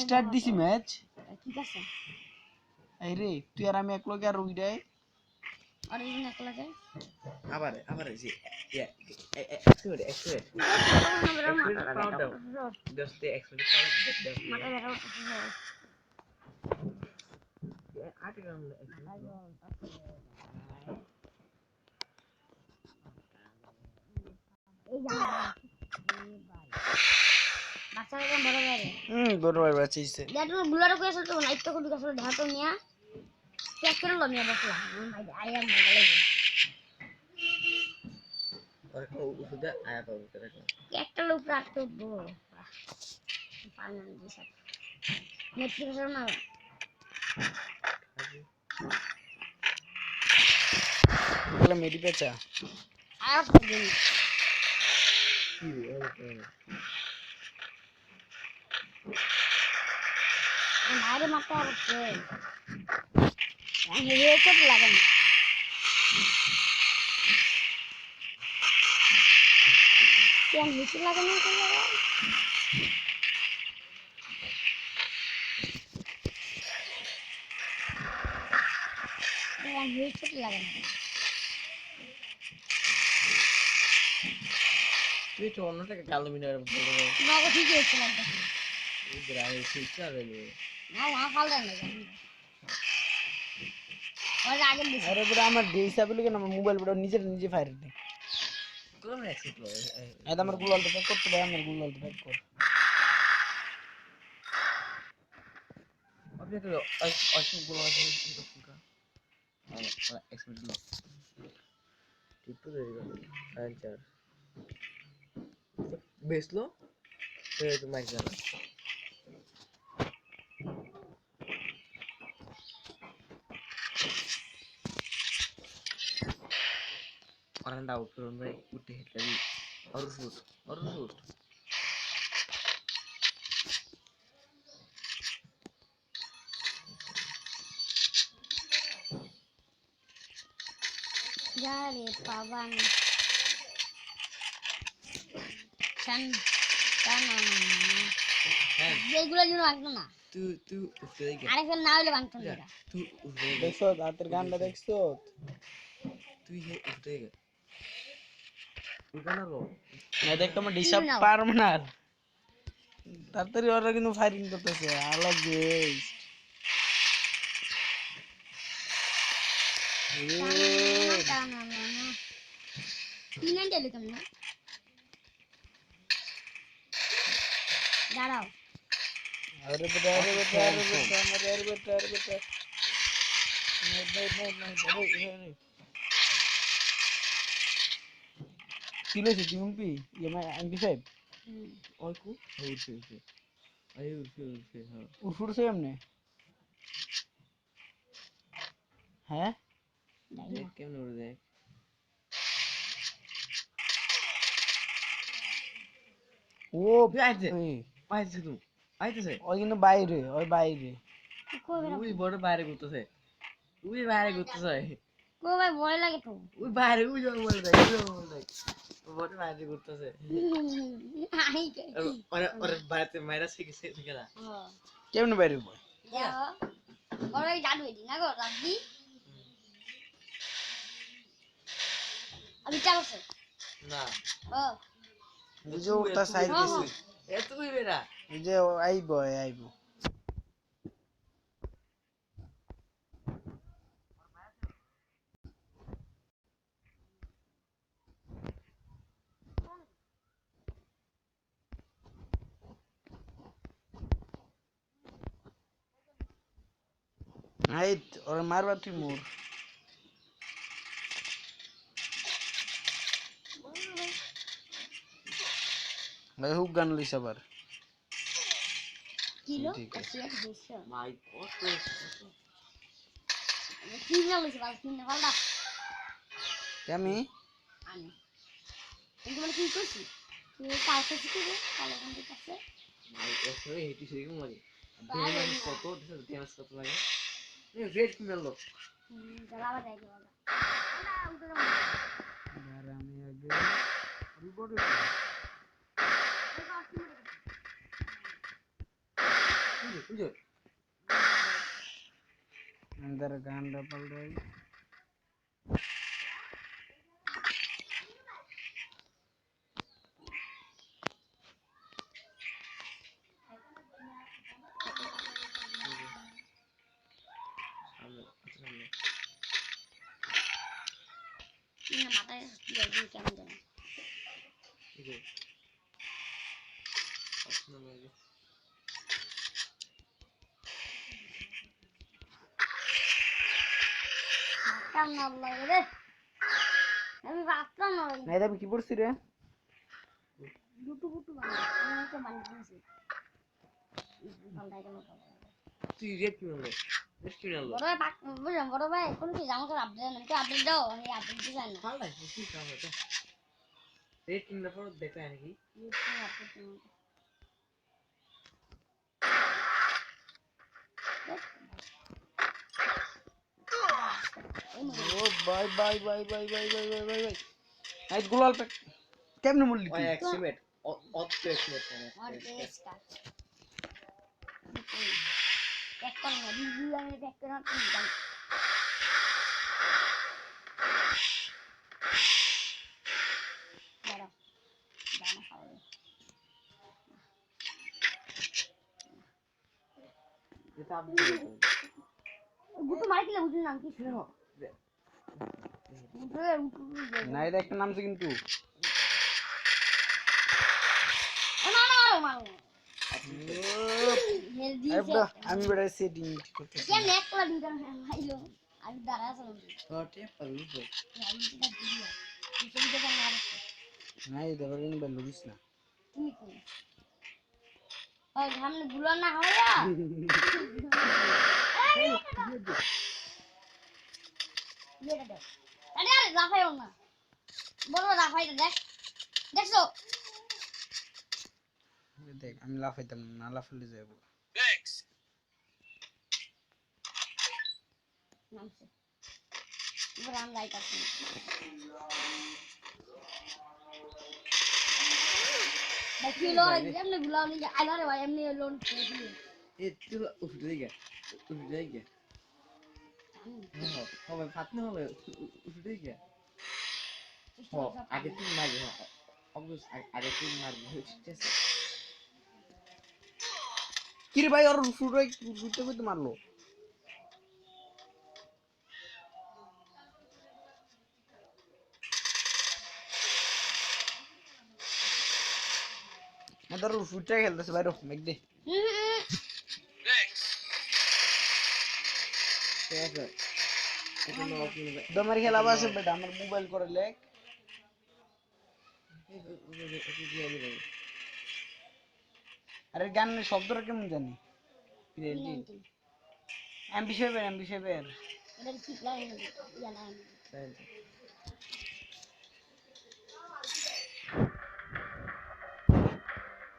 Start দিছি match ঠিক আছে এই রে তুই আর আমি এক লগে আর ওইটাই অরিজিন এক লাগে আবার জি এক্সপেরিয়েন্স just the experience মাথা ব্যথা করতেছে বাচ্চারা বড় বাইরে বড় ভাই বাঁচিয়েছে দেখো বুলারে কই আসল তো নাইট তো কোন আসল দেখা তো নিয়া চেক করে লো নিয়া বসলা আই এম মোবাইলে और उधर आया था उधर একটা লোক রাত তো পানি দিছে নেটফ্লিক্স এর না বলে মেডি পেঁচা আপ দিন বাইরে মারতে হচ্ছে আমি রেকর্ড লাগাই কেন নিচে লাগানো কেন রেকর্ড লাগানো তুই তো অন্যটাকে কালো মিনার বলে না ও ঠিক আছে লাগবে এই গ্রামে শিক্ষা দেবে না না ফাল দেন না ওর আগে দিছে আরে বড় আমার ডিসএবল কেন আমার মোবাইল বড় নিজে ফায়ার দে কোন এক্সিট লো এটা আমার গুলাল তো প্যাক করতে ভাই আমার গুলাল তো প্যাক কর আপনি তো অসুখ গুলো আছে সুকা এক্সপেরিয়েন্স লো টিপু দেরি করে আনচার বেসলো তো মাইক জানা orang tahu turun baik udah dari harus Jari pawan kan যেগুলো যেন ভাঙতো না তুই উঠে গেল আরেকজন না হইলে ভাঙতো না তুই উঠে দেখছো দাঁতের গানটা দেখছো তুই উঠে গেল উঠানো না দেখতো আমার ডিসআপ পারম না তাড়াতাড়ি ওরা কিন্তু ফায়ারিং করতেছে আলাগ বেস্ট দাঁড়াও আরে বেটা কিলো সে টিমপি এমআই এমপি5 और को उठे আরে উঠে হ্যাঁ উড়ছে এমনে হ্যাঁ দেখ কেমন উড়ে দেখ ও আইছে তুই আইতেছে ওই কিন্তু বাইরে ওই বড় বাইরে ঘুরতেছে ওই বাইরে ঘুরতেছে কো ভাই ভয় লাগে তো ওই বাইরে ওই জল বলে দেখ বড় বাইরে ঘুরতেছে আই और বাইরে মাইরা শিখছে ঠিকানা কেমনে বাইরে বল দেখো বড় এই জাদু এদি না গো রাখবি আমি চালাছে না ও বুঝো ওটা সাইড দিছে এত কই বেরা যে আইবো আইত ওর মারবা তুই মোর ভাই হুক গান লইছ আবার কিলো ঠিক আছে। আছে দেশে মাই গড কি না লইছে বাল কি না বালদা আমি কিন্তু মানে কি করছি তুই কাছে কি রে কালো বন্ধু কাছে মাই এসে হেটি সেই মরি ড্যামেজ কত ড্যামেজ কত লাগে এই রেড কি মেললো জ্বালাবা যায় কি বলা না উঠে যাবো আর আমি আগে রিপোর্ট বুঝো अंदर गांडा पड़ रही না মাথায় দিয়ে কেমন জানো বুঝো সামনে কেমন লাগে রে আমি ভাবতাম না नहीं तो कीबोर्ड सी रे দুটো গুটু বানাই আমি তো বানিয়ে দিয়েছি ভালো কেন তুই রেট কিনলে রেট কিনলে বড় ভাই বুঝলাম বড় ভাই কোন কি জামা কাপড় আপডেট না তো আপডেট দাও আমি আপডেট দিই না ভালো লাগছে কি কাম এটা রেট কিনলে পর দেখা নাকি oh bye bye bye bye bye bye bye bye bye night गुलाल पे केमने मुल्ली ওই এক্সিমেট অত এক্সিমেট और इसका एक कर ना रिव्यू में देख कर ना बड़ा दाना खाओ এটা আপনি गुटू मार के ले उठना नाम की नहीं देख नाम से किंतु मारो मारो हेल्दी अब दा আমি বড় সেটিং করতে क्या नेक ला दिन कर भाईलो आज दारा चलो ছোটে পারুছো यार ये का दिया ये भी तो मार नहीं देवर इन बेलुरिस ना ठीक है और हमने बुला ना हो या ये दे अरे यार लाफाई होना बोलो लाफाई देख देखो देख আমি লাফাইতাম না লাফাইলে যাব नाम से ब्रांड लाइट आती देखिए लो हमने बुला नहीं आला रे भाई हमने लोन किए এ তুই উঠে গিয়া হবে ফাতনা হবে উঠে গিয়া আগে তুই মারবি অবশ্য আগে তুই মারবি ঠিক আছে কি রে ভাই ওর শুটে কইতে মারলো মদর শুটে খেলতেছে ভাই রো মেক দে ঠিক আছে এটা নো আপনি দমার খেলা আছে বেটা আমার মোবাইল করে লেখ আরে গান শব্দটা কেমন জানি এমবি7 এটা কি প্ল্যান ইয়া না